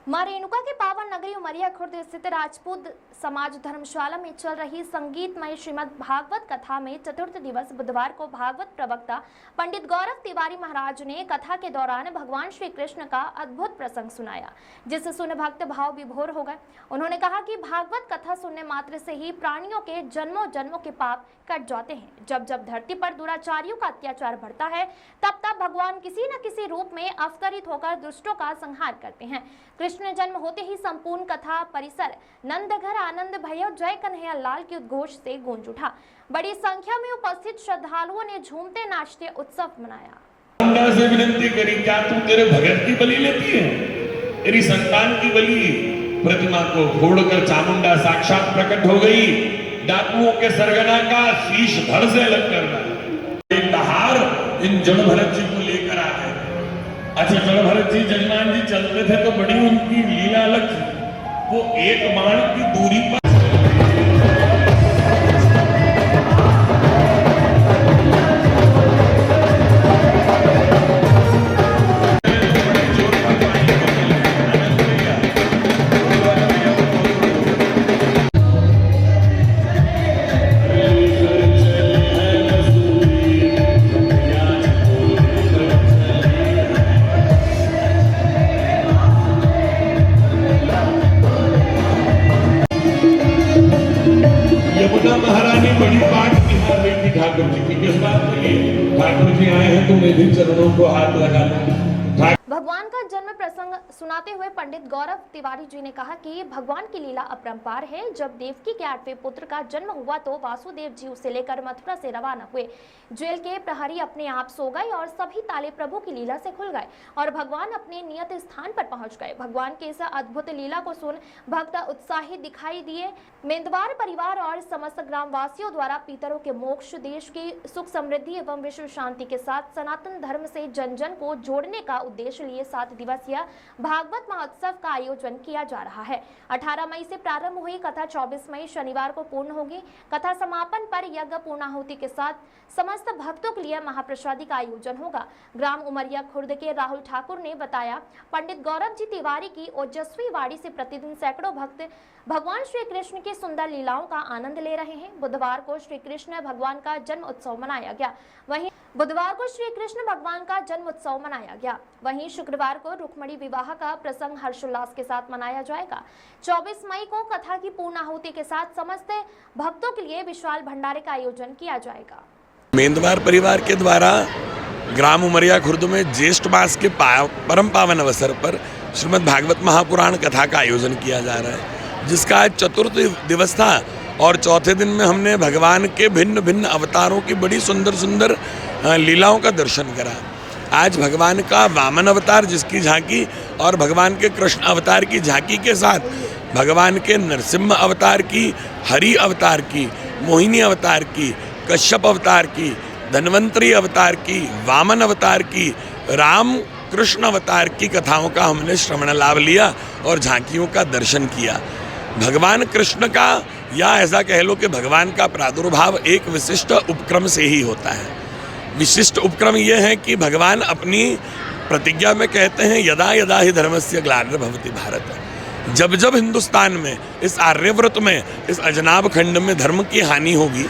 मां रेणुका के पावन नगरी उमरिया खुर्द स्थित राजपूत समाज धर्मशाला में चल रही संगीतमय श्रीमद् भागवत कथा में चतुर्थ दिवस बुधवार को भागवत प्रवक्ता पंडित गौरव तिवारी महाराज ने कथा के दौरान भगवान श्री कृष्ण का अद्भुत प्रसंग सुनाया, जिससे सुन भक्त भाव विभोर हो गए। उन्होंने कहा कि भागवत कथा सुनने मात्र से ही प्राणियों के जन्मों जन्मों के पाप कट जाते हैं। जब जब धरती पर दुराचारियों का अत्याचार बढ़ता है, तब तब भगवान किसी न किसी रूप में अवतरित होकर दुष्टों का संहार करते हैं। कृष्ण जन्म होते ही संपूर्ण कथा परिसर नंद घर आनंद भैया जय कन्हैया लाल के उद्घोष से गूंज उठा। बड़ी संख्या में उपस्थित श्रद्धालुओं ने झूमते नाचते उत्सव मनाया। चामुंडा से विनती करी, क्या तू तेरे भगत की बलि लेती है? तेरी संतान की बलि। प्रतिमा को फोड़कर चामुंडा साक्षात प्रकट हो गई। डाकुओं के सरगना का शीश धड़ से अलग करना। एक हार इन जड़ भरत जी को लेकर आ गए। अच्छा, जड़ भरत जी जजमान जी चलते थे तो बड़ी उनकी लीला अलग थी। वो एक बाण की दूरी पर महारानी बड़ी बात निहार रही थी ठाकुर जी की। किस बात के लिए? ठाकुर जी आए हैं तो मेरे चरणों को हाथ लगा लो। भगवान का जन्म प्रसंग सुनाते हुए पंडित गौरव तिवारी जी ने कहा कि भगवान की लीला अपरंपार है। जब देवकी के 8वें पुत्र का जन्म हुआ तो वासुदेव जी उसे लेकर मथुरा से रवाना हुए। जेल के प्रहरी अपने आप सो गए और सभी ताले प्रभु की लीला से खुल गए और भगवान अपने नियत स्थान पर पहुंच गए। भगवान की इस अद्भुत लीला को सुन भक्त उत्साहित दिखाई दिए। मेंदवार परिवार और समस्त ग्रामवासियों द्वारा पितरों के मोक्ष, देश की सुख समृद्धि एवं विश्व शांति के साथ सनातन धर्म से जन जन को जोड़ने का उद्देश्य लिए 7 दिवसीय भागवत महोत्सव का आयोजन किया जा रहा है। 18 मई से प्रारंभ हुई कथा 24 मई शनिवार को पूर्ण होगी। कथा समापन पर यज्ञ पूर्णाहुति के साथ समस्त भक्तों के लिए महाप्रसादी का आयोजन होगा। ग्राम उमरिया खुर्द के राहुल ठाकुर ने बताया, पंडित गौरव जी तिवारी की ओजस्वी वाणी से प्रतिदिन सैकड़ों भक्त भगवान श्री कृष्ण की सुंदर लीलाओं का आनंद ले रहे हैं। बुधवार को श्री कृष्ण भगवान का जन्म उत्सव मनाया गया। वहीं शुक्रवार को रुक्मणी विवाह का प्रसंग हर्षोल्लास के साथ मनाया जाएगा। 24 मई को कथा की पूर्णाहुति के साथ समस्त भक्तों के लिए विशाल भंडारे का आयोजन किया जाएगा। मेंदवार परिवार के द्वारा ग्राम उमरिया खुर्द में ज्येष्ठ मास के परम पावन अवसर पर श्रीमद् भागवत महापुराण कथा का आयोजन किया जा रहा है, जिसका आज चतुर्थ दिवस था और चौथे दिन में हमने भगवान के भिन्न भिन्न अवतारों की बड़ी सुंदर सुंदर लीलाओं का दर्शन करा। आज भगवान का वामन अवतार जिसकी झांकी और भगवान के कृष्ण अवतार की झांकी के साथ भगवान के नरसिंह अवतार की, हरि अवतार की, मोहिनी अवतार की, कश्यप अवतार की, धन्वंतरी अवतार की, वामन अवतार की, राम कृष्ण अवतार की कथाओं का हमने श्रवण लाभ लिया और झांकियों का दर्शन किया। भगवान कृष्ण का या ऐसा कह लो कि भगवान का प्रादुर्भाव एक विशिष्ट उपक्रम से ही होता है। विशिष्ट उपक्रम यह है कि भगवान अपनी प्रतिज्ञा में कहते हैं, यदा यदा ही धर्मस्य ग्लानिर्भवति भारत। जब जब हिंदुस्तान में, इस आर्यव्रत में, इस अजनाब खंड में धर्म की हानि होगी,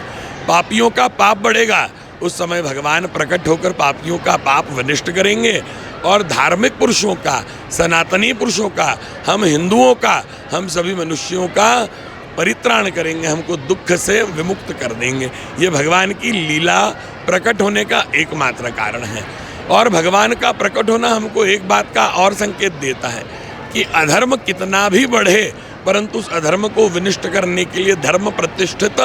पापियों का पाप बढ़ेगा, उस समय भगवान प्रकट होकर पापियों का पाप विनिष्ट करेंगे और धार्मिक पुरुषों का, सनातनी पुरुषों का, हम हिंदुओं का, हम सभी मनुष्यों का परित्राण करेंगे, हमको दुख से विमुक्त कर देंगे। ये भगवान की लीला प्रकट होने का एकमात्र कारण है। और भगवान का प्रकट होना हमको एक बात का और संकेत देता है कि अधर्म कितना भी बढ़े परंतु उस अधर्म को विनिष्ट करने के लिए धर्म प्रतिष्ठित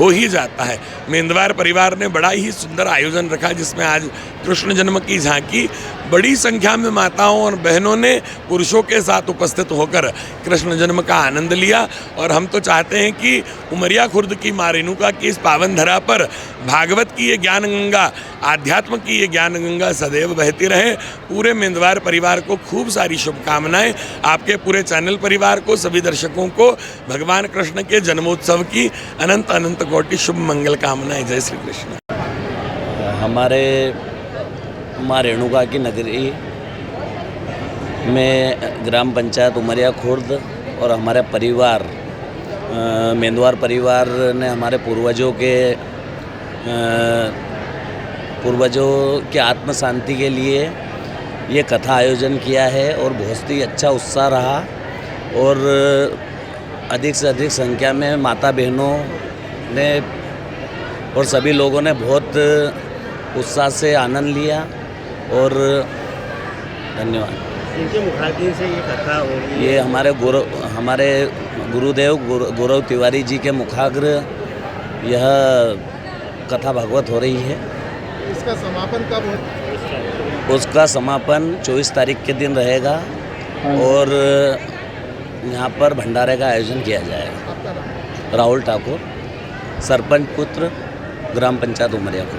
हो ही जाता है। मेंदवार परिवार ने बड़ा ही सुंदर आयोजन रखा, जिसमें आज कृष्ण जन्म की झांकी बड़ी संख्या में माताओं और बहनों ने पुरुषों के साथ उपस्थित होकर कृष्ण जन्म का आनंद लिया। और हम तो चाहते हैं कि उमरिया खुर्द की मां रेणुका की इस पावन धरा पर भागवत की ये ज्ञान गंगा, आध्यात्म की ये ज्ञान गंगा सदैव बहती रहे। पूरे मेंदवार परिवार को खूब सारी शुभकामनाएं। आपके पूरे चैनल परिवार को, सभी दर्शकों को भगवान कृष्ण के जन्मोत्सव की अनंत अनंत कोटि शुभ मंगल कामनाएं। जय श्री कृष्ण। हमारे माँ रेणुका की नगरी मैं ग्राम पंचायत उमरिया खुर्द और हमारे परिवार मेंदवार परिवार ने हमारे पूर्वजों के आत्म शांति के लिए ये कथा आयोजन किया है और बहुत ही अच्छा उत्साह रहा और अधिक से अधिक संख्या में माता बहनों ने और सभी लोगों ने बहुत उत्साह से आनंद लिया और धन्यवाद। इनके मुखाग्नि से ये कथा हो रही है। ये हमारे गुरुदेव गौरव तिवारी जी के मुखाग्र यह कथा भागवत हो रही है। इसका समापन कब हो? उसका समापन 24 तारीख के दिन रहेगा और यहाँ पर भंडारे का आयोजन किया जाएगा। आपका नाम? राहुल ठाकुर, सरपंच पुत्र, ग्राम पंचायत उमरिया को।